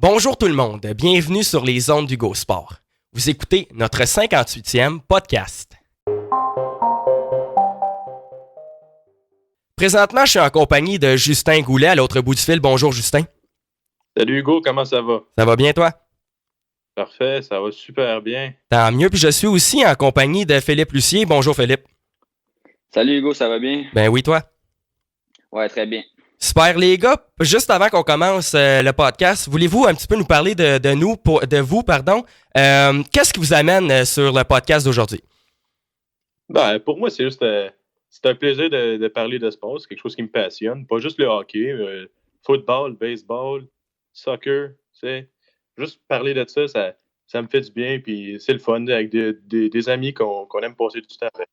Bonjour tout le monde, bienvenue sur les ondes d'Hugo Sport. Vous écoutez notre 58e podcast. Présentement, je suis en compagnie de Justin Goulet à l'autre bout du fil. Bonjour Justin. Salut Hugo, comment ça va? Ça va bien toi? Parfait, ça va super bien. Tant mieux, puis je suis aussi en compagnie de Philippe Lucier. Bonjour Philippe. Salut Hugo, ça va bien? Ben oui, toi? Ouais, très bien. Super les gars, juste avant qu'on commence le podcast, voulez-vous un petit peu nous parler de vous, pardon? Qu'est-ce qui vous amène sur le podcast d'aujourd'hui? Pour moi, c'est juste c'est un plaisir de parler de sport. C'est quelque chose qui me passionne. Pas juste le hockey, football, baseball, soccer. Juste parler de ça me fait du bien. Puis c'est le fun avec des amis qu'on aime passer du temps avec.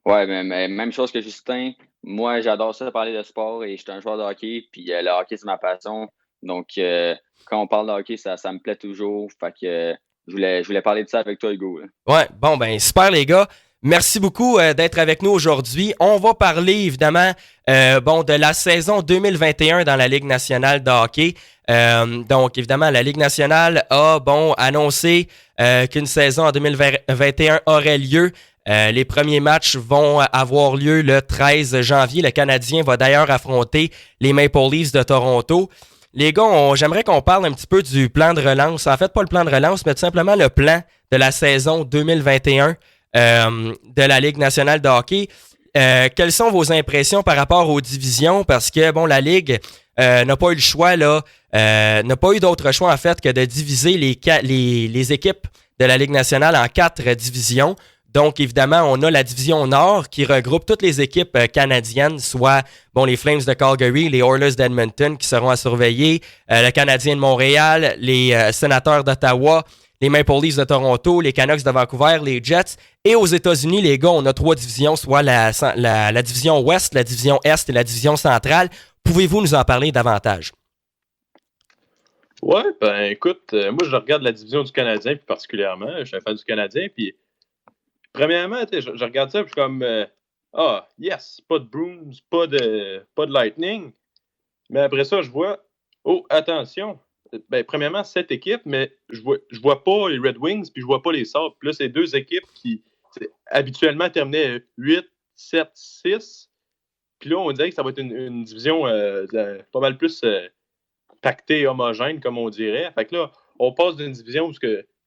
Ouais, mais même chose que Justin. Moi, j'adore ça, parler de sport et je suis un joueur de hockey. Puis le hockey, c'est ma passion. Donc, quand on parle de hockey, ça me plaît toujours. Fait que je voulais parler de ça avec toi, Hugo. Là. Ouais, bon ben super les gars. Merci beaucoup d'être avec nous aujourd'hui. On va parler évidemment de la saison 2021 dans la Ligue nationale de hockey. Donc évidemment, la Ligue nationale a annoncé qu'une saison en 2021 aurait lieu. Les premiers matchs vont avoir lieu le 13 janvier. Le Canadien va d'ailleurs affronter les Maple Leafs de Toronto. Les gars, j'aimerais qu'on parle un petit peu du plan de relance. En fait, pas le plan de relance, mais tout simplement le plan de la saison 2021 de la Ligue nationale de hockey. Quelles sont vos impressions par rapport aux divisions? Parce que, la Ligue n'a pas eu le choix, n'a pas eu d'autre choix, en fait, que de diviser les équipes de la Ligue nationale en 4 divisions. Donc, évidemment, on a la division Nord qui regroupe toutes les équipes canadiennes, soit les Flames de Calgary, les Oilers d'Edmonton qui seront à surveiller, le Canadien de Montréal, les Sénateurs d'Ottawa, les Maple Leafs de Toronto, les Canucks de Vancouver, les Jets. Et aux États-Unis, les gars, on a 3 divisions, soit la division Ouest, la division Est et la division Centrale. Pouvez-vous nous en parler davantage? Ouais, écoute, moi je regarde la division du Canadien, puis particulièrement, je suis un fan du Canadien, puis premièrement, je regarde ça, puis je suis comme yes, pas de Bruins, pas de Lightning. Mais après ça, je vois, oh, attention, premièrement, 7 équipes, mais je vois pas les Red Wings, puis je vois pas les Sabres. Puis là, c'est 2 équipes qui habituellement terminaient 8, 7, 6. Puis là, on dirait que ça va être une division pas mal plus pactée, homogène, comme on dirait. Fait que là, on passe d'une division où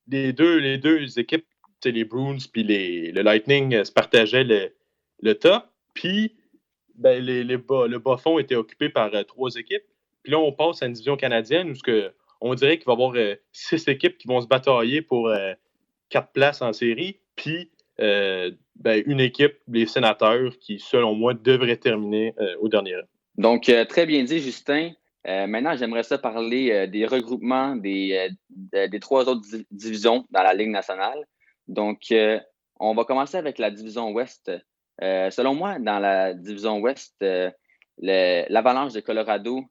les deux équipes, les Bruins puis le Lightning se partageaient le top. Puis le bas fond était occupé par 3 équipes. Puis là, on passe à une division canadienne où on dirait qu'il va y avoir 6 équipes qui vont se batailler pour 4 places en série. Puis une équipe, les Sénateurs, qui, selon moi, devrait terminer au dernier rang. Donc, très bien dit, Justin. Maintenant, j'aimerais ça parler des regroupements des 3 autres divisions dans la Ligue nationale. Donc, on va commencer avec la division Ouest. Selon moi, dans la division Ouest, l'Avalanche de Colorado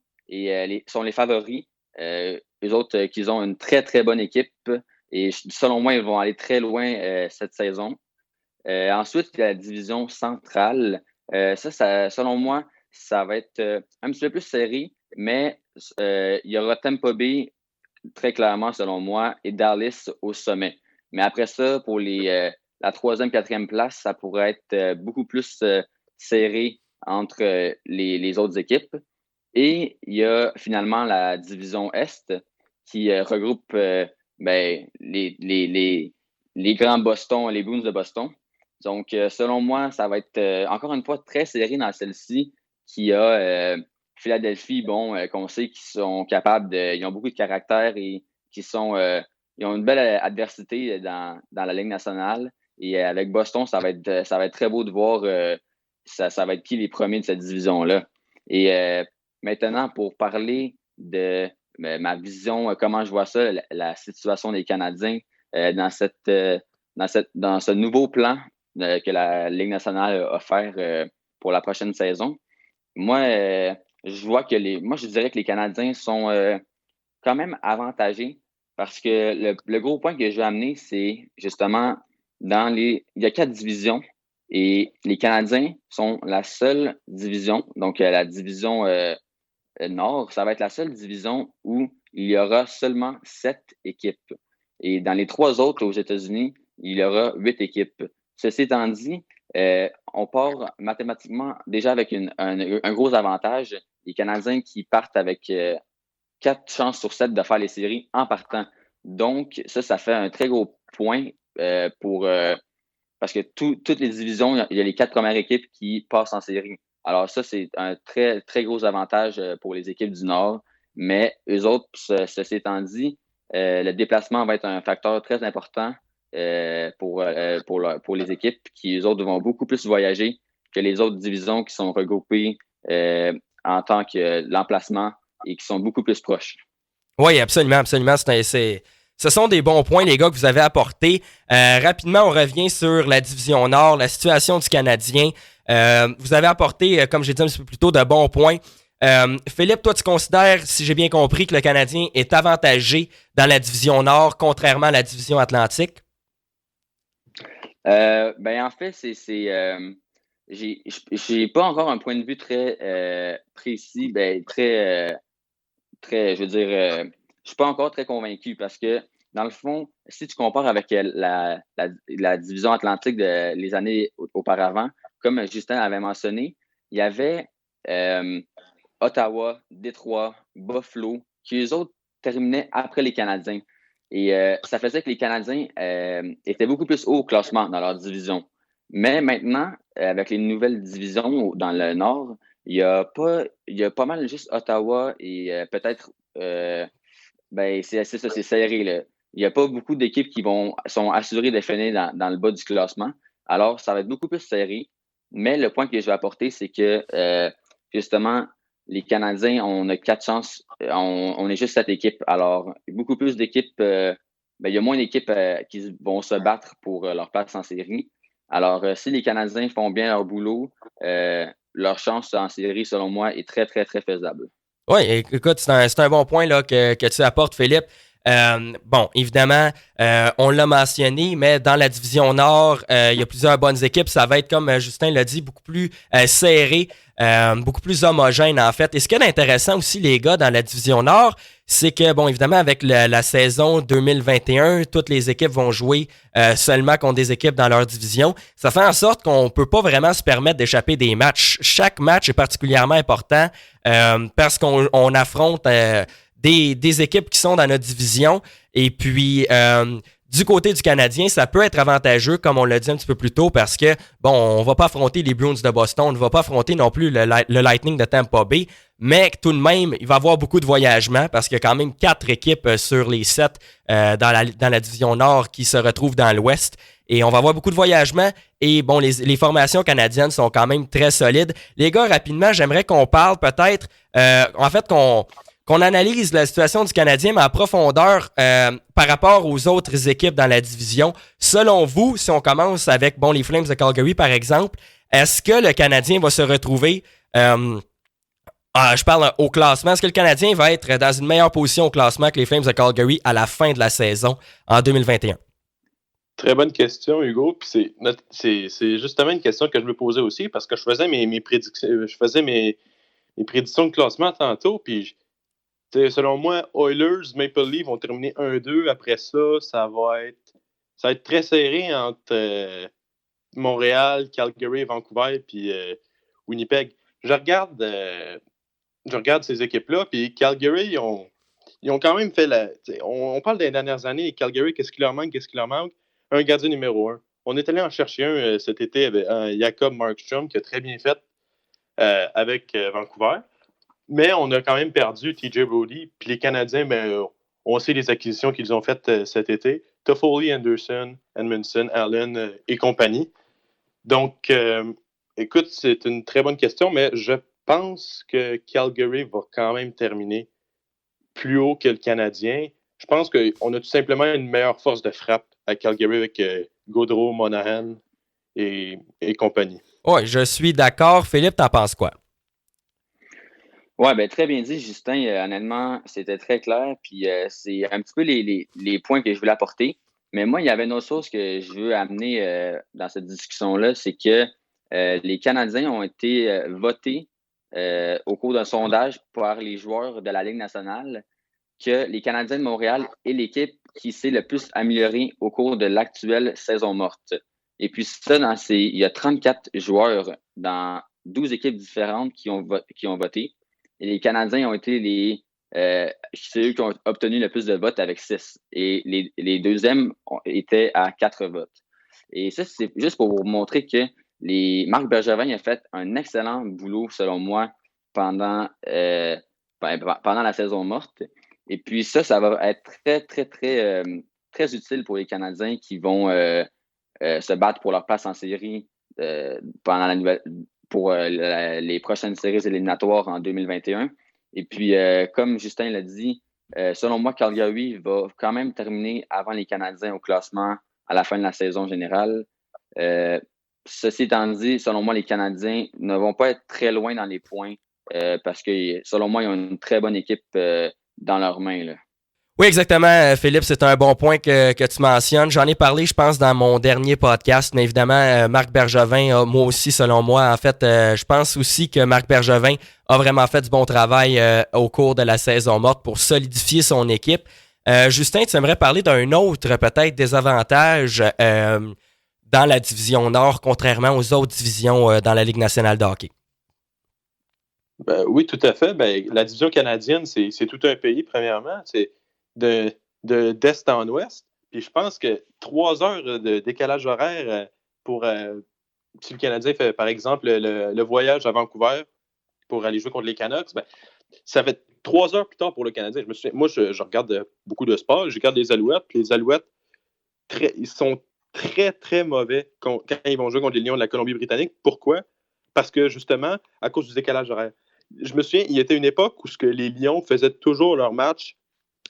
sont les favoris. Eux autres, qu'ils ont une très, très bonne équipe. Et selon moi, ils vont aller très loin cette saison. Ensuite, la division centrale. Selon moi, ça va être un petit peu plus serré, mais il y aura Tampa Bay, très clairement, selon moi, et Dallas au sommet. Mais après ça, pour la 3e, 4e place, ça pourrait être beaucoup plus serré entre les autres équipes. Et il y a finalement la division Est qui regroupe les grands Boston, les Bruins de Boston. Donc, selon moi, ça va être encore une fois très serré dans celle-ci qui a Philadelphie, qu'on sait qu'ils sont capables ils ont beaucoup de caractère et ils ont une belle adversité dans la Ligue nationale. Et avec Boston, ça va être très beau de voir ça va être qui les premiers de cette division-là. Et maintenant, pour parler de ma vision, comment je vois ça, la situation des Canadiens dans ce nouveau plan que la Ligue nationale a offert pour la prochaine saison. Moi, je dirais que les Canadiens sont quand même avantagés parce que le gros point que je veux amener, c'est justement il y a 4 divisions et les Canadiens sont la seule division, donc la division Nord, ça va être la seule division où il y aura seulement 7 équipes. Et dans les 3 autres aux États-Unis, il y aura 8 équipes. Ceci étant dit, on part mathématiquement déjà avec un gros avantage. Les Canadiens qui partent avec 4 chances sur 7 de faire les séries en partant. Donc, ça fait un très gros point parce que toutes les divisions, il y a les 4 premières équipes qui passent en série. Alors ça, c'est un très, très gros avantage pour les équipes du Nord. Mais eux autres, ceci étant dit, le déplacement va être un facteur très important pour les équipes qui, eux autres, vont beaucoup plus voyager que les autres divisions qui sont regroupées en tant que l'emplacement et qui sont beaucoup plus proches. Oui, absolument, absolument. Ce sont des bons points, les gars, que vous avez apportés. Rapidement, on revient sur la division Nord, la situation du Canadien. Vous avez apporté, comme j'ai dit un petit peu plus tôt, de bons points. Philippe, toi, tu considères, si j'ai bien compris, que le Canadien est avantagé dans la division Nord, contrairement à la division Atlantique? En fait, j'ai pas encore un point de vue très précis, très, je veux dire, je suis pas encore très convaincu parce que, dans le fond, si tu compares avec la division Atlantique de les années auparavant, comme Justin avait mentionné, il y avait Ottawa, Détroit, Buffalo, qui eux autres terminaient après les Canadiens. Et ça faisait que les Canadiens étaient beaucoup plus haut au classement dans leur division. Mais maintenant, avec les nouvelles divisions dans le Nord, il y a pas mal juste Ottawa et peut-être c'est ça, c'est serré, là. Il n'y a pas beaucoup d'équipes qui sont assurées de finir dans le bas du classement. Alors, ça va être beaucoup plus serré. Mais le point que je vais apporter, c'est que justement, les Canadiens, on a 4 chances. On est juste 7 équipes. Alors, beaucoup plus d'équipes. Il y a moins d'équipes qui vont se battre pour leur place en série. Alors, si les Canadiens font bien leur boulot, leur chance en série, selon moi, est très, très, très faisable. Oui, écoute, c'est un bon point là, que tu apportes, Philippe. Bon, évidemment, on l'a mentionné, mais dans la division Nord, il y a plusieurs bonnes équipes. Ça va être, comme Justin l'a dit, beaucoup plus serré, beaucoup plus homogène, en fait. Et ce qui est intéressant aussi, les gars, dans la division Nord, c'est que, bon, évidemment, avec la saison 2021, toutes les équipes vont jouer seulement contre des équipes dans leur division. Ça fait en sorte qu'on peut pas vraiment se permettre d'échapper des matchs. Chaque match est particulièrement important parce qu'on affronte des équipes qui sont dans notre division. Et puis, du côté du Canadien, ça peut être avantageux, comme on l'a dit un petit peu plus tôt, parce que, bon, on va pas affronter les Bruins de Boston, on ne va pas affronter non plus le Lightning de Tampa Bay, mais tout de même, il va y avoir beaucoup de voyagements, parce qu'il y a quand même 4 équipes sur les 7 dans la division Nord qui se retrouvent dans l'Ouest. Et on va avoir beaucoup de voyagements. Et bon, les formations canadiennes sont quand même très solides. Les gars, rapidement, j'aimerais qu'on parle peut-être, qu'on analyse la situation du Canadien, mais en profondeur par rapport aux autres équipes dans la division. Selon vous, si on commence avec les Flames de Calgary, par exemple, est-ce que le Canadien va se retrouver, je parle au classement, est-ce que le Canadien va être dans une meilleure position au classement que les Flames de Calgary à la fin de la saison en 2021? Très bonne question, Hugo. Puis c'est justement une question que je me posais aussi parce que je faisais mes prédictions, mes prédictions de classement tantôt. Puis selon moi, Oilers, Maple Leafs vont terminer 1-2. Après ça, ça va être très serré entre Montréal, Calgary, Vancouver puis Winnipeg. Je regarde ces équipes-là. Puis Calgary, ils ont quand même fait on parle des dernières années. Calgary, qu'est-ce qui leur manque? Un gardien numéro 1. On est allé en chercher un cet été avec Jacob Markstrom qui a très bien fait avec Vancouver. Mais on a quand même perdu TJ Brodie. Puis les Canadiens, on sait les acquisitions qu'ils ont faites cet été. Toffoli, Anderson, Edmondson, Allen et compagnie. Donc, écoute, c'est une très bonne question, mais je pense que Calgary va quand même terminer plus haut que le Canadien. Je pense qu'on a tout simplement une meilleure force de frappe à Calgary avec Gaudreau, Monahan et compagnie. Oui, je suis d'accord. Philippe, t'en penses quoi? Oui, très bien dit, Justin. Honnêtement, c'était très clair. Puis c'est un petit peu les points que je voulais apporter. Mais moi, il y avait une autre chose que je veux amener dans cette discussion-là, c'est que les Canadiens ont été votés au cours d'un sondage par les joueurs de la Ligue nationale que les Canadiens de Montréal est l'équipe qui s'est le plus améliorée au cours de l'actuelle saison morte. Et puis ça, il y a 34 joueurs dans 12 équipes différentes qui ont voté. Et les Canadiens ont été c'est eux qui ont obtenu le plus de votes avec 6. Et les deuxièmes étaient à 4 votes. Et ça, c'est juste pour vous montrer que Marc Bergevin a fait un excellent boulot, selon moi, pendant la saison morte. Et puis ça va être très, très, très, très utile pour les Canadiens qui vont se battre pour leur place en série pour les prochaines séries éliminatoires en 2021. Et puis, comme Justin l'a dit, selon moi, Calgary va quand même terminer avant les Canadiens au classement à la fin de la saison générale. Ceci étant dit, selon moi, les Canadiens ne vont pas être très loin dans les points parce que, selon moi, ils ont une très bonne équipe dans leurs mains, là. Oui, exactement, Philippe, c'est un bon point que tu mentionnes. J'en ai parlé, je pense, dans mon dernier podcast, mais évidemment, Marc Bergevin, moi aussi, selon moi, en fait, je pense aussi que Marc Bergevin a vraiment fait du bon travail au cours de la saison morte pour solidifier son équipe. Justin, tu aimerais parler d'un autre, peut-être, désavantage dans la division Nord, contrairement aux autres divisions dans la Ligue nationale de hockey? Ben, oui, tout à fait. Ben, la division canadienne, c'est tout un pays, premièrement. C'est d'est en ouest. Puis je pense que 3 heures de décalage horaire pour si le Canadien fait, par exemple, le voyage à Vancouver pour aller jouer contre les Canucks, ben, ça fait 3 heures plus tard pour le Canadien. Moi, je regarde beaucoup de sport. Je regarde les Alouettes. Puis les Alouettes, ils sont très, très mauvais quand ils vont jouer contre les Lions de la Colombie-Britannique. Pourquoi? Parce que, justement, à cause du décalage horaire. Je me souviens, il y était une époque où les Lions faisaient toujours leur match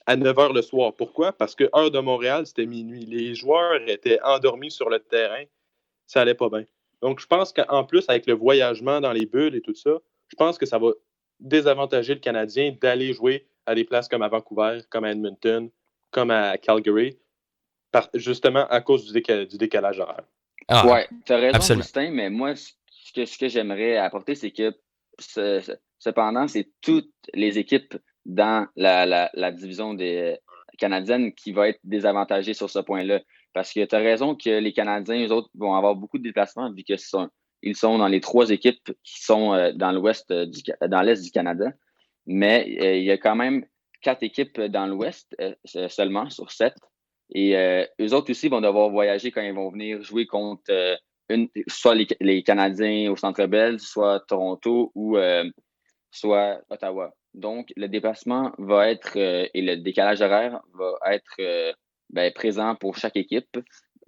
à 9 h le soir. Pourquoi? Parce que heure de Montréal, c'était minuit. Les joueurs étaient endormis sur le terrain. Ça allait pas bien. Donc, je pense qu'en plus, avec le voyagement dans les bulles et tout ça, je pense que ça va désavantager le Canadien d'aller jouer à des places comme à Vancouver, comme à Edmonton, comme à Calgary, justement à cause du décalage horaire. Ah, ouais, tu as raison, absolument. Justin, mais moi, ce que j'aimerais apporter, c'est que cependant, c'est toutes les équipes dans la division des canadiennes qui va être désavantagée sur ce point-là. Parce que tu as raison que les Canadiens, eux autres, vont avoir beaucoup de déplacements vu qu'ils sont dans les 3 équipes qui sont dans l'est du Canada. Mais il y a quand même 4 équipes dans l'ouest seulement sur 7. Et eux autres aussi vont devoir voyager quand ils vont venir jouer contre soit les Canadiens au Centre Bell, soit Toronto ou soit Ottawa. Donc, le déplacement va être et le décalage horaire va être présent pour chaque équipe.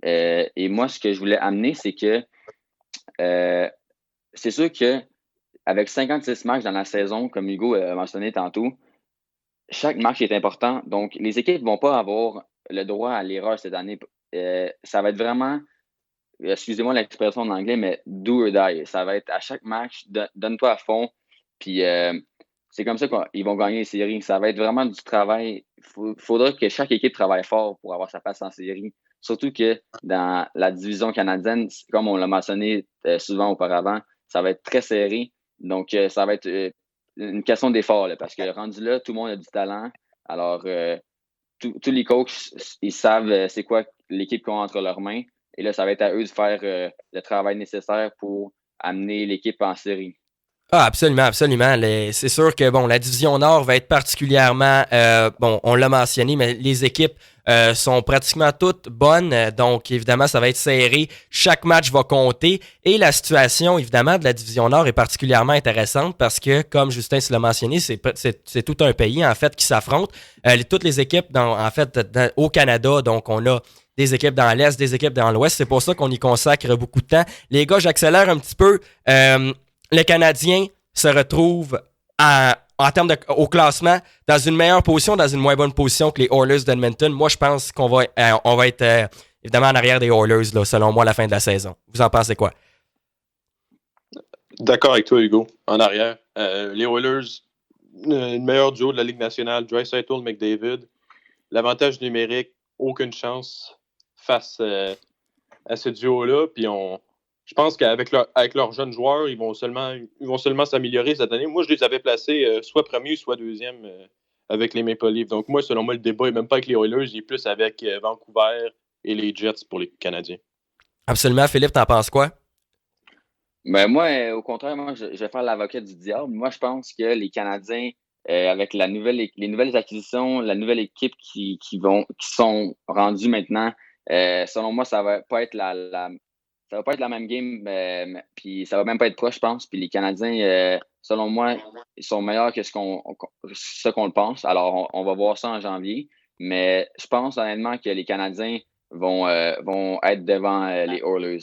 Et moi, ce que je voulais amener, c'est que c'est sûr que avec 56 matchs dans la saison, comme Hugo a mentionné tantôt, chaque match est important. Donc, les équipes ne vont pas avoir le droit à l'erreur cette année. Ça va être vraiment, excusez-moi l'expression en anglais, mais do or die. Ça va être à chaque match, donne-toi à fond. Puis, c'est comme ça qu'ils vont gagner les séries. Ça va être vraiment du travail. Il faudra que chaque équipe travaille fort pour avoir sa place en série. Surtout que dans la division canadienne, comme on l'a mentionné souvent auparavant, ça va être très serré. Donc, ça va être une question d'effort, là, parce que rendu là, tout le monde a du talent. Alors, tous les coachs, ils savent c'est quoi l'équipe qu'ils ont entre leurs mains. Et là, ça va être à eux de faire le travail nécessaire pour amener l'équipe en série. Ah, absolument, absolument. C'est sûr que bon, la division Nord va être particulièrement, bon, on l'a mentionné, mais les équipes sont pratiquement toutes bonnes, donc évidemment, ça va être serré. Chaque match va compter et la situation, évidemment, de la division Nord est particulièrement intéressante parce que, comme Justin l'a mentionné, c'est tout un pays, en fait, qui s'affronte. Toutes les équipes, au Canada, donc on a des équipes dans l'Est, des équipes dans l'Ouest. C'est pour ça qu'on y consacre beaucoup de temps. Les gars, j'accélère un petit peu. Le Canadien se retrouve en termes au classement dans une meilleure position, dans une moins bonne position que les Oilers d'Edmonton. Moi, je pense qu'on va être évidemment en arrière des Oilers, là, selon moi, à la fin de la saison. Vous en pensez quoi? D'accord avec toi, Hugo. En arrière. Les Oilers, le meilleur duo de la Ligue nationale, Draisaitl, McDavid. L'avantage numérique, aucune chance face à ce duo-là. Puis je pense avec leurs jeunes joueurs, ils vont seulement s'améliorer cette année. Moi, je les avais placés soit premier, soit deuxième avec les Maple Leafs. Donc, moi, selon moi, le débat n'est même pas avec les Oilers, il est plus avec Vancouver et les Jets pour les Canadiens. Absolument. Philippe, t'en penses quoi? Ben moi, au contraire, moi, je vais faire l'avocat du diable. Moi, je pense que les Canadiens, avec les nouvelles acquisitions, la nouvelle équipe qui sont rendues maintenant, selon moi, ça va pas être ça va pas être la même game, puis ça va même pas être proche, je pense. Puis les Canadiens, selon moi, ils sont meilleurs que ce qu'on le pense. Alors, on va voir ça en janvier. Mais je pense honnêtement que les Canadiens vont être devant les Oilers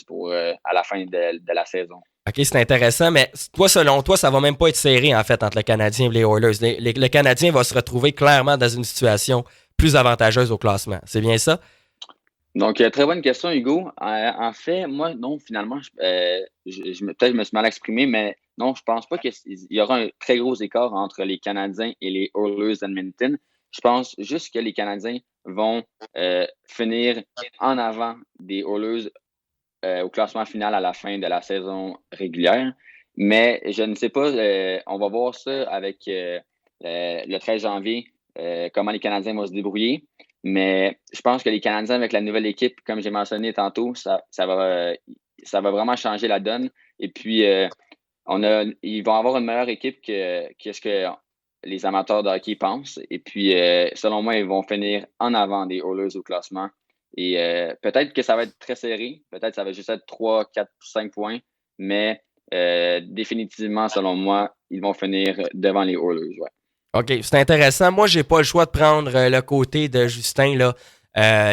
à la fin de la saison. OK, c'est intéressant, mais toi, selon toi, ça va même pas être serré, en fait, entre le Canadien et les Oilers. Le Canadien va se retrouver clairement dans une situation plus avantageuse au classement. C'est bien ça? Donc, très bonne question, Hugo. En fait, moi, non, finalement, peut-être je me suis mal exprimé, mais non, je pense pas qu'il y aura un très gros écart entre les Canadiens et les Oilers d'Edmonton. Je pense juste que les Canadiens vont finir en avant des Oilers au classement final à la fin de la saison régulière. Mais je ne sais pas, on va voir ça avec le 13 janvier, comment les Canadiens vont se débrouiller. Mais je pense que les Canadiens, avec la nouvelle équipe, comme j'ai mentionné tantôt, ça va vraiment changer la donne. Et puis, ils vont avoir une meilleure équipe que ce que les amateurs de hockey pensent. Et puis, selon moi, ils vont finir en avant des Oilers au classement. Et peut-être que ça va être très serré. Peut-être que ça va juste être 3, 4, 5 points. Mais définitivement, selon moi, ils vont finir devant les Oilers. Ouais. OK, c'est intéressant. Moi, j'ai pas le choix de prendre le côté de Justin, là.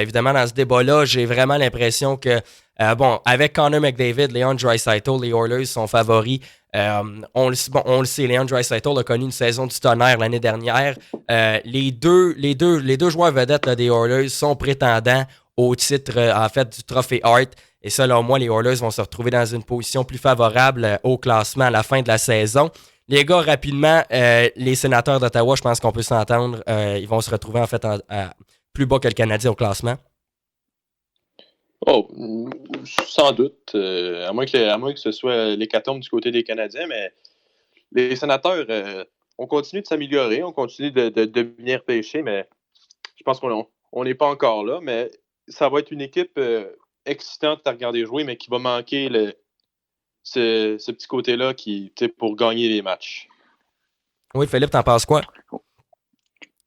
Évidemment, dans ce débat-là, j'ai vraiment l'impression que, avec Connor McDavid, Leon Draisaitl, les Oilers sont favoris. On le sait, Leon Draisaitl a connu une saison du tonnerre l'année dernière. Les deux joueurs vedettes là, des Oilers sont prétendants au titre, en fait, du Trophée Hart. Et selon moi, les Oilers vont se retrouver dans une position plus favorable au classement à la fin de la saison. Les gars, rapidement, les Sénateurs d'Ottawa, je pense qu'on peut s'entendre, ils vont se retrouver en fait plus bas que le Canadien au classement. Oh, sans doute. À moins que ce soit l'hécatombe du côté des Canadiens, mais les Sénateurs, on continue de s'améliorer, on continue de bien repêcher, mais je pense qu'on n'est pas encore là. Mais ça va être une équipe excitante à regarder jouer, mais qui va manquer ce petit côté-là pour gagner les matchs. Oui, Philippe, t'en penses quoi?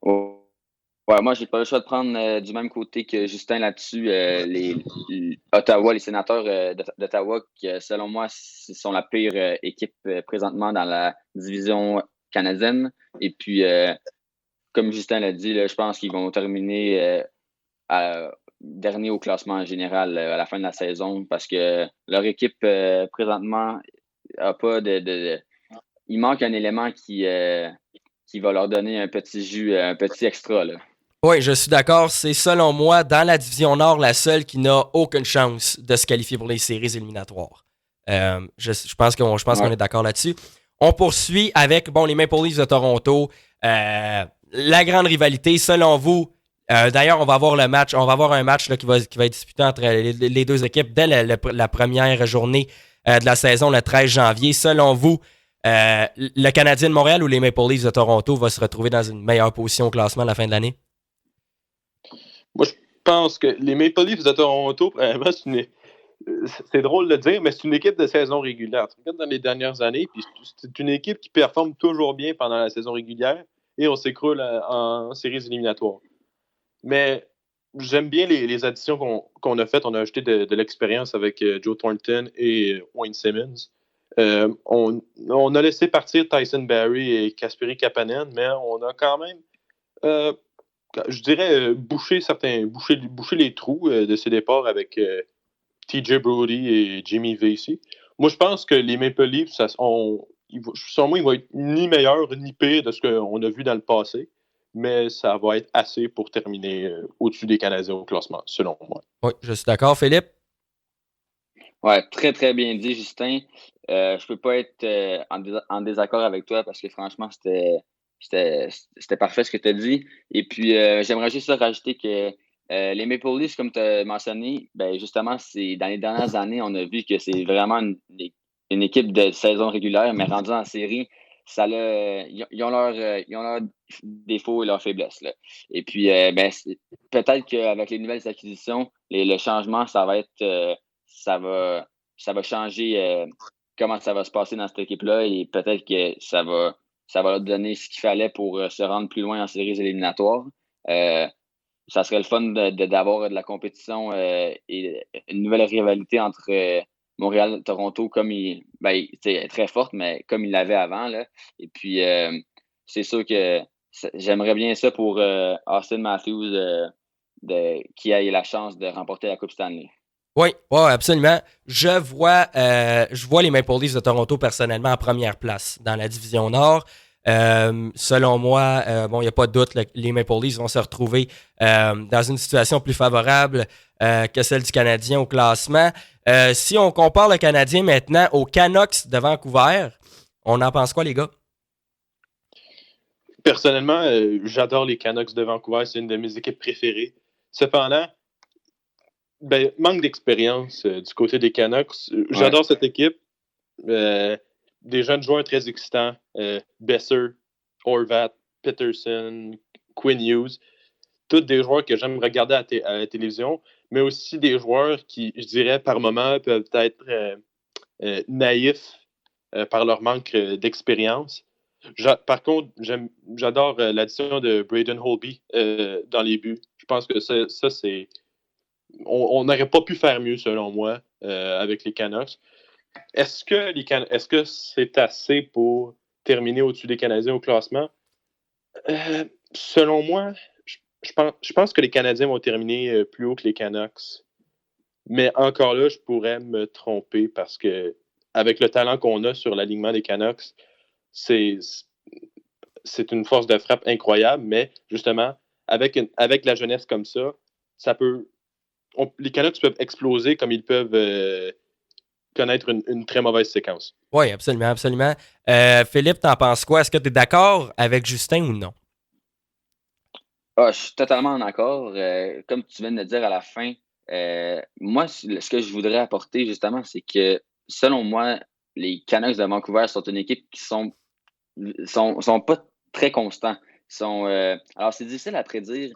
Oh. Ouais, moi, j'ai pas le choix de prendre du même côté que Justin là-dessus. Ottawa, les Sénateurs d'Ottawa, qui, selon moi, sont la pire équipe présentement dans la division canadienne. Et puis, comme Justin l'a dit, là, je pense qu'ils vont terminer dernier au classement en général à la fin de la saison parce que leur équipe présentement a pas il manque un élément qui va leur donner un petit jus, un petit extra là. Oui, je suis d'accord. C'est selon moi, dans la division Nord, la seule qui n'a aucune chance de se qualifier pour les séries éliminatoires. Je pense qu'on est d'accord là-dessus. On poursuit avec les Maple Leafs de Toronto. La grande rivalité, selon vous. D'ailleurs, on va avoir un match là, qui va être disputé entre les deux équipes dès la première journée de la saison, le 13 janvier. Selon vous, le Canadien de Montréal ou les Maple Leafs de Toronto va se retrouver dans une meilleure position au classement à la fin de l'année? Moi, je pense que les Maple Leafs de Toronto, c'est drôle de le dire, mais c'est une équipe de saison régulière. Tu regardes dans les dernières années, puis c'est une équipe qui performe toujours bien pendant la saison régulière et on s'écroule en séries éliminatoires. Mais j'aime bien les additions qu'on a faites. On a ajouté de l'expérience avec Joe Thornton et Wayne Simmons. On a laissé partir Tyson Barrie et Kasperi Kapanen, mais on a quand même je dirais boucher les trous de ces départs avec TJ Brody et Jimmy Vesey. Moi, je pense que les Maple Leafs, selon moi, ils vont être ni meilleurs ni pires de ce qu'on a vu dans le passé, mais ça va être assez pour terminer au-dessus des Canadiens au classement, selon moi. Oui, je suis d'accord, Philippe. Ouais, très, très bien dit, Justin. Je peux pas être en désaccord avec toi parce que franchement, c'était parfait ce que tu as dit. Et puis, j'aimerais juste rajouter que Les Maple Leafs, comme tu as mentionné, ben justement, dans les dernières années, on a vu que c'est vraiment une équipe de saison régulière, mais rendue en série, ils ont leurs défauts et leurs faiblesses. Là. Et puis, peut-être qu'avec les nouvelles acquisitions, le changement, ça va changer comment ça va se passer dans cette équipe-là et peut-être que ça va leur donner ce qu'il fallait pour se rendre plus loin en séries éliminatoires. Ça serait le fun d'avoir de la compétition et une nouvelle rivalité entre Montréal et Toronto, comme très forte, mais comme il l'avait avant. Là. Et puis, c'est sûr que j'aimerais bien ça pour Austin Matthews qui ait la chance de remporter la Coupe Stanley. Oui, ouais, absolument. Je vois les Maple Leafs de Toronto personnellement en première place dans la division Nord. Selon moi, il n'y a pas de doute, les Maple Leafs vont se retrouver dans une situation plus favorable que celle du Canadien au classement. Si on compare le Canadien maintenant aux Canucks de Vancouver, on en pense quoi, les gars? Personnellement, j'adore les Canucks de Vancouver. C'est une de mes équipes préférées. Cependant, manque d'expérience du côté des Canucks. J'adore cette équipe. Des jeunes joueurs très excitants. Besser, Horvat, Peterson, Quinn Hughes. Tous des joueurs que j'aime regarder à la télévision, mais aussi des joueurs qui, je dirais, par moment, peuvent être naïfs par leur manque d'expérience. Par contre, j'adore l'addition de Braden Holtby dans les buts. Je pense que ça c'est... On n'aurait pas pu faire mieux, selon moi, avec les Canucks. Est-ce que c'est assez pour terminer au-dessus des Canadiens au classement? Selon moi, je pense que les Canadiens vont terminer plus haut que les Canucks. Mais encore là, je pourrais me tromper parce que avec le talent qu'on a sur l'alignement des Canucks, c'est une force de frappe incroyable, mais justement, avec la jeunesse comme ça, les Canucks peuvent exploser comme ils peuvent connaître une très mauvaise séquence. Oui, absolument, absolument. Philippe, t'en penses quoi? Est-ce que tu es d'accord avec Justin ou non? Je suis totalement en accord. Comme tu viens de le dire à la fin, moi, ce que je voudrais apporter, justement, c'est que, selon moi, les Canucks de Vancouver sont une équipe qui sont pas très constants. Alors, c'est difficile à prédire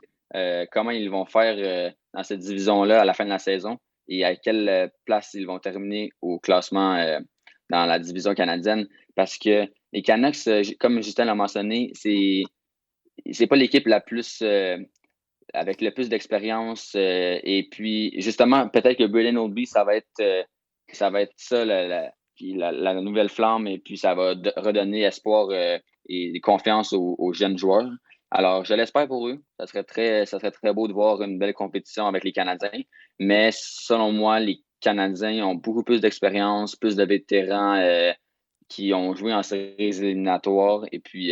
comment ils vont faire dans cette division-là à la fin de la saison et à quelle place ils vont terminer au classement dans la division canadienne. Parce que les Canucks, comme Justin l'a mentionné, c'est pas l'équipe la plus avec le plus d'expérience et puis justement peut-être que Braden Holtby ça va être ça la nouvelle flamme et puis ça va redonner espoir et confiance aux jeunes joueurs. Alors je l'espère pour eux. Ça serait très beau de voir une belle compétition avec les Canadiens, mais selon moi les Canadiens ont beaucoup plus d'expérience, plus de vétérans qui ont joué en séries éliminatoires et puis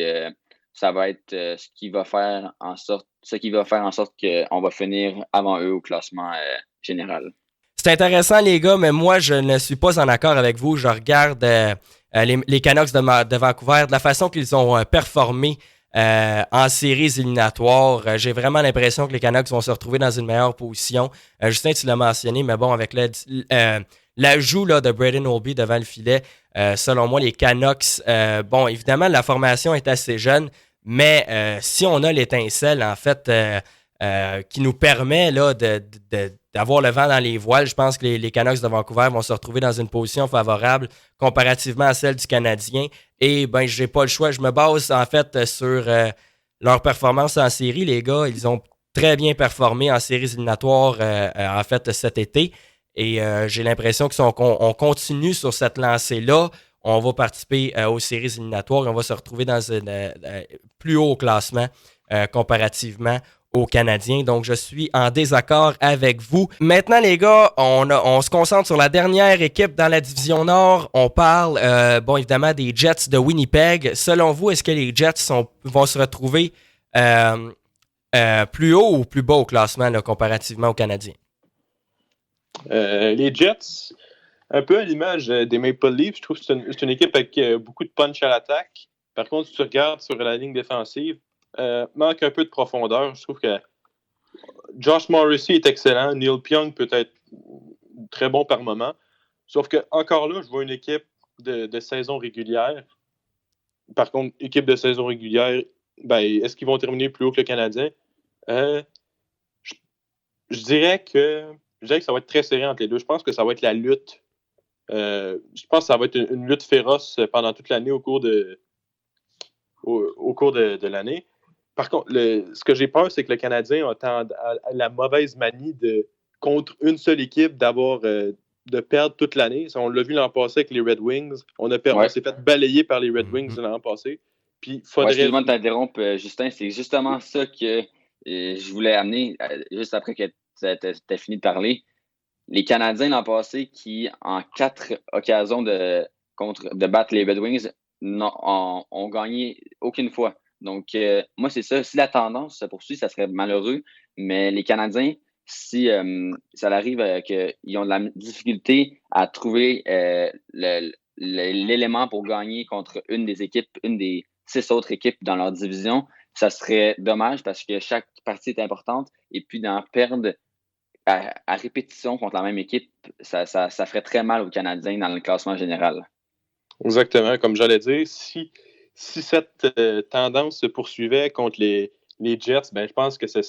ça va être ce qui va faire en sorte qu'on va finir avant eux au classement général. C'est intéressant, les gars, mais moi, je ne suis pas en accord avec vous. Je regarde les Canucks de Vancouver, de la façon qu'ils ont performé en séries éliminatoires. J'ai vraiment l'impression que les Canucks vont se retrouver dans une meilleure position. Justin, tu l'as mentionné, mais bon, avec l'ajout de Braden Holtby devant le filet, selon moi, les Canucks, évidemment, la formation est assez jeune, mais si on a l'étincelle, en fait, qui nous permet là, d'avoir le vent dans les voiles, je pense que les Canucks de Vancouver vont se retrouver dans une position favorable comparativement à celle du Canadien. Et j'ai pas le choix. Je me base en fait sur leur performance en série. Les gars, ils ont très bien performé en séries éliminatoires en fait cet été. Et j'ai l'impression que si on continue sur cette lancée-là, on va participer aux séries éliminatoires et on va se retrouver dans un plus haut classement comparativement aux Canadiens. Donc, je suis en désaccord avec vous. Maintenant, les gars, on se concentre sur la dernière équipe dans la division Nord. On parle, évidemment, des Jets de Winnipeg. Selon vous, est-ce que les Jets vont se retrouver plus haut ou plus bas au classement là, comparativement aux Canadiens? Les Jets, un peu à l'image des Maple Leafs, je trouve que c'est une équipe avec beaucoup de punch à l'attaque. Par contre, si tu regardes sur la ligne défensive, manque un peu de profondeur. Je trouve que Josh Morrissey est excellent. Neil Pionk peut être très bon par moment. Sauf que encore là, je vois une équipe de saison régulière. Par contre, équipe de saison régulière, est-ce qu'ils vont terminer plus haut que le Canadien? Je dirais que ça va être très serré entre les deux. Je pense que ça va être la lutte. Je pense que ça va être une lutte féroce pendant toute l'année au cours de l'année. Par contre, ce que j'ai peur, c'est que le Canadien a la mauvaise manie contre une seule équipe de perdre toute l'année. On l'a vu l'an passé avec les Red Wings. On s'est fait balayer par les Red Wings l'an passé. Puis excuse-moi de t'interrompre, Justin. C'est justement ça que je voulais amener juste après que tu as fini de parler. Les Canadiens l'an passé qui, en 4 occasions de battre les Red Wings, ont gagné aucune fois. Donc, moi, c'est ça. Si la tendance se poursuit, ça serait malheureux. Mais les Canadiens, si ça arrive qu'ils ont de la difficulté à trouver l'élément pour gagner contre une des 6 autres équipes dans leur division, ça serait dommage parce que chaque partie est importante. Et puis, d'en perdre à répétition contre la même équipe, ça ferait très mal aux Canadiens dans le classement général. Exactement. Comme j'allais dire, si cette tendance se poursuivait contre les Jets, je pense que ça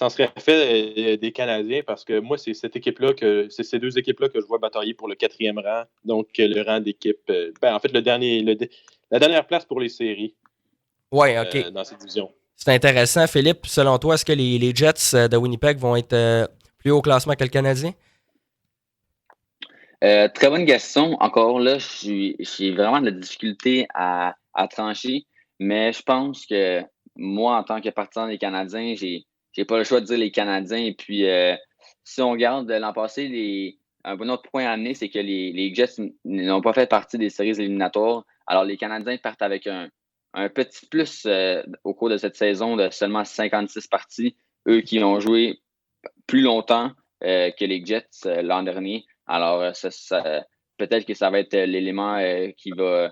en serait fait des Canadiens parce que moi, c'est ces deux équipes-là que je vois batailler pour le 4e rang, donc le rang d'équipe. En fait, la dernière place pour les séries. Ouais, OK. Dans cette division. C'est intéressant, Philippe. Selon toi, est-ce que les Jets de Winnipeg vont être plus haut au classement que le Canadien? Très bonne question. Encore là, j'ai vraiment de la difficulté à trancher, mais je pense que moi, en tant que partisan des Canadiens, j'ai pas le choix de dire les Canadiens. Et puis, si on regarde l'an passé, un bon autre point à amener, c'est que les Jets n'ont pas fait partie des séries éliminatoires. Alors, les Canadiens partent avec un petit plus au cours de cette saison de seulement 56 parties. Eux qui ont joué plus longtemps que les Jets l'an dernier. Alors, peut-être que ça va être l'élément qui va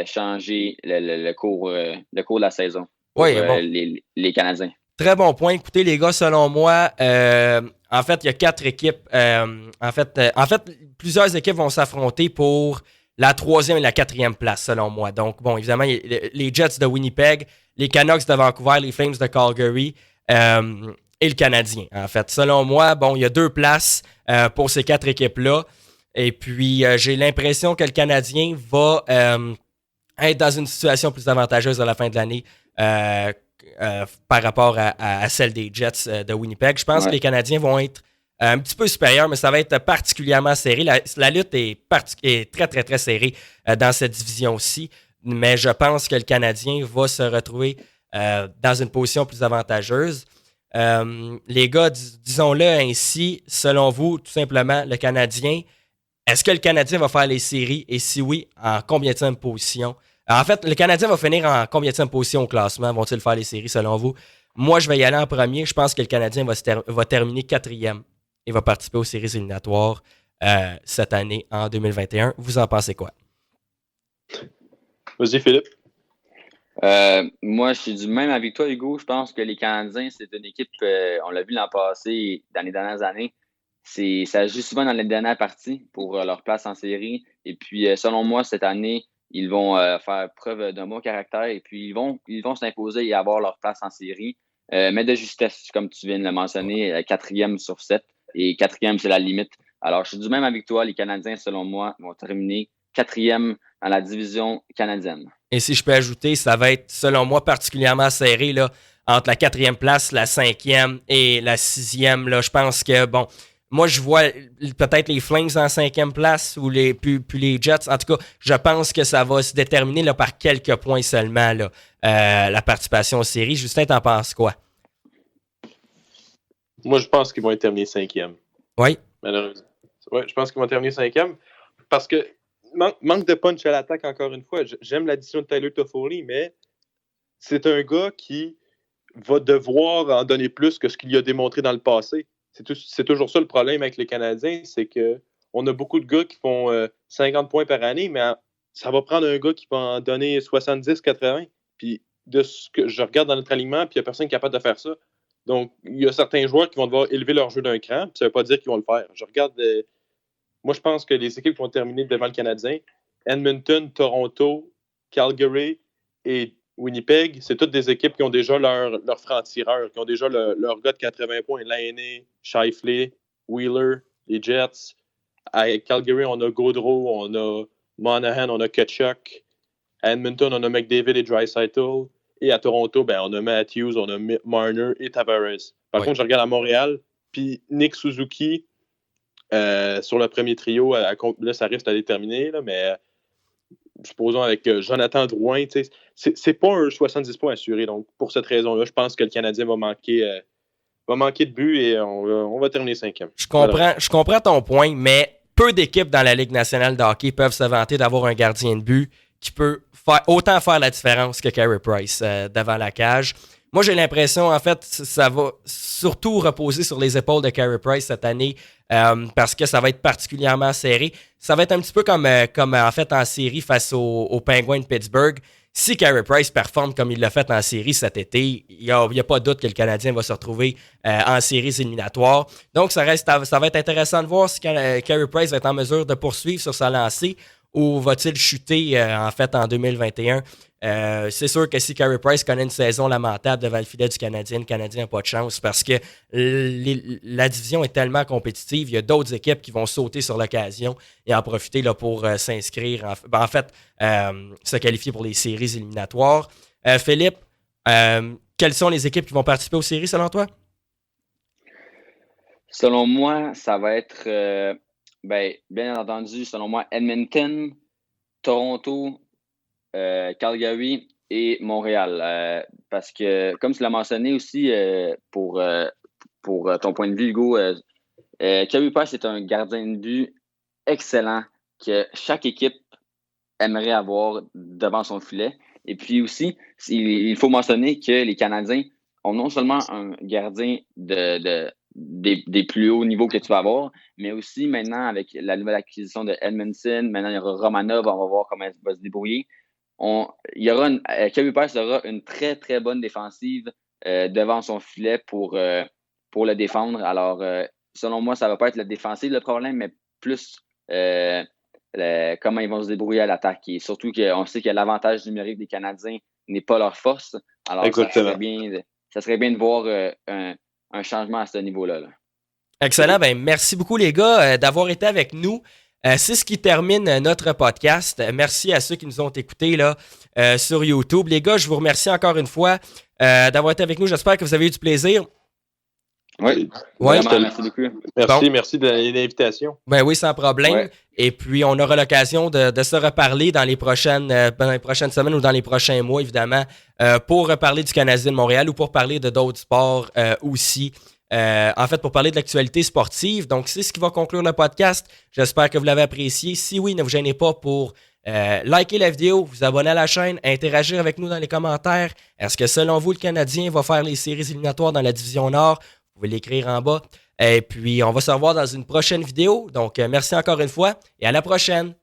changer le cours de la saison pour les Canadiens. Très bon point. Écoutez, les gars, selon moi, en fait, il y a 4 équipes. En fait, plusieurs équipes vont s'affronter pour la 3e et la 4e place, selon moi. Donc, bon, évidemment, les Jets de Winnipeg, les Canucks de Vancouver, les Flames de Calgary et le Canadien, en fait. Selon moi, bon, il y a 2 places pour ces 4 équipes-là. Et puis, j'ai l'impression que le Canadien va être dans une situation plus avantageuse à la fin de l'année par rapport à celle des Jets de Winnipeg. Je pense que les Canadiens vont être un petit peu supérieurs, mais ça va être particulièrement serré. La lutte est très, très, très serrée dans cette division-ci. Mais je pense que le Canadien va se retrouver dans une position plus avantageuse. Les gars, disons-le ainsi, selon vous, tout simplement, le Canadien, est-ce que le Canadien va faire les séries? Et si oui, en combienième position? En fait, le Canadien va finir en combienième position au classement? Vont-ils faire les séries, selon vous? Moi, je vais y aller en premier. Je pense que le Canadien va terminer 4e et va participer aux séries éliminatoires cette année, en 2021. Vous en pensez quoi? Vas-y, Philippe. Moi, je suis du même avec toi, Hugo. Je pense que les Canadiens, c'est une équipe, on l'a vu l'an passé, dans les dernières années, ça joue souvent dans les dernières parties pour leur place en série. Et puis, selon moi, cette année, ils vont faire preuve d'un bon caractère et puis ils vont s'imposer et avoir leur place en série. Mais de justesse, comme tu viens de le mentionner, 4e sur 7 et 4e, c'est la limite. Alors, je suis du même avec toi. Les Canadiens, selon moi, vont terminer 4e dans la division canadienne. Et si je peux ajouter, ça va être, selon moi, particulièrement serré là, entre la 4e place, la 5e et la 6e. Là. Je pense que, bon, moi, je vois peut-être les Flames en 5e place ou puis les Jets. En tout cas, je pense que ça va se déterminer là, par quelques points seulement, là, la participation aux séries. Justin, t'en penses quoi? Moi, je pense qu'ils vont terminer 5e. Oui? Malheureusement. Oui, je pense qu'ils vont terminer 5e parce que manque de punch à l'attaque, encore une fois. J'aime l'addition de Tyler Toffoli, mais c'est un gars qui va devoir en donner plus que ce qu'il a démontré dans le passé. C'est toujours ça le problème avec les Canadiens, c'est qu'on a beaucoup de gars qui font 50 points par année, mais ça va prendre un gars qui va en donner 70-80. Puis de ce que je regarde dans notre alignement, puis il n'y a personne qui est capable de faire ça. Donc, il y a certains joueurs qui vont devoir élever leur jeu d'un cran, puis ça ne veut pas dire qu'ils vont le faire. Je regarde, moi, je pense que les équipes qui vont terminer devant le Canadien, Edmonton, Toronto, Calgary et Winnipeg, c'est toutes des équipes qui ont déjà leur franc-tireur, qui ont déjà leur gars de 80 points, Lainé, Scheifele, Wheeler, les Jets. À Calgary, on a Gaudreau, on a Monahan, on a Tkachuk. À Edmonton, on a McDavid et Draisaitl. Et à Toronto, ben, on a Matthews, on a Marner et Tavares. Par contre, je regarde à Montréal, puis Nick Suzuki sur le premier trio, là, ça reste à déterminer, là, mais supposons avec Jonathan Drouin, c'est pas un 70 points assuré. Donc, pour cette raison-là, je pense que le Canadien va manquer de buts et on va terminer 5e. Je comprends ton point, mais peu d'équipes dans la Ligue nationale de hockey peuvent se vanter d'avoir un gardien de but qui peut autant faire la différence que Carey Price devant la cage. Moi, j'ai l'impression, en fait, ça va surtout reposer sur les épaules de Carey Price cette année parce que ça va être particulièrement serré. Ça va être un petit peu comme en fait en série face aux Penguins de Pittsburgh. Si Carey Price performe comme il l'a fait en série cet été, il n'y a pas de doute que le Canadien va se retrouver en séries éliminatoires. Donc, ça va être intéressant de voir si Carey Price va être en mesure de poursuivre sur sa lancée ou va-t-il chuter en fait en 2021. C'est sûr que si Carey Price connaît une saison lamentable devant le filet du Canadien, le Canadien n'a pas de chance parce que la division est tellement compétitive. Il y a d'autres équipes qui vont sauter sur l'occasion et en profiter là, pour s'inscrire, se qualifier pour les séries éliminatoires. Philippe, quelles sont les équipes qui vont participer aux séries selon toi? Selon moi, ça va être, bien entendu, selon moi, Edmonton, Toronto, Calgary et Montréal. Parce que, comme tu l'as mentionné aussi, pour ton point de vue, Hugo, Carey Price est un gardien de but excellent que chaque équipe aimerait avoir devant son filet. Et puis aussi, il faut mentionner que les Canadiens ont non seulement un gardien des plus hauts niveaux que tu vas avoir, mais aussi maintenant avec la nouvelle acquisition de Edmondson, maintenant il y aura Romanov, on va voir comment il va se débrouiller. Carey Price aura une très, très bonne défensive devant son filet pour le défendre. Alors, selon moi, ça ne va pas être la défensive le problème, mais plus comment ils vont se débrouiller à l'attaque. Et surtout qu'on sait que l'avantage numérique des Canadiens n'est pas leur force. Alors, ça serait bien de voir un changement à ce niveau-là. Excellent. Ben, merci beaucoup, les gars, d'avoir été avec nous. C'est ce qui termine notre podcast. Merci à ceux qui nous ont écoutés là, sur YouTube. Les gars, je vous remercie encore une fois d'avoir été avec nous. J'espère que vous avez eu du plaisir. Oui. Merci beaucoup. Merci de l'invitation. Ben oui, sans problème. Ouais. Et puis, on aura l'occasion de se reparler dans les prochaines semaines ou dans les prochains mois, évidemment, pour reparler du Canadien de Montréal ou pour parler de d'autres sports aussi. En fait, pour parler de l'actualité sportive. Donc, c'est ce qui va conclure le podcast. J'espère que vous l'avez apprécié. Si oui, ne vous gênez pas pour liker la vidéo, vous abonner à la chaîne, interagir avec nous dans les commentaires. Est-ce que, selon vous, le Canadien va faire les séries éliminatoires dans la division Nord? Vous pouvez l'écrire en bas. Et puis, on va se revoir dans une prochaine vidéo. Donc, merci encore une fois et à la prochaine.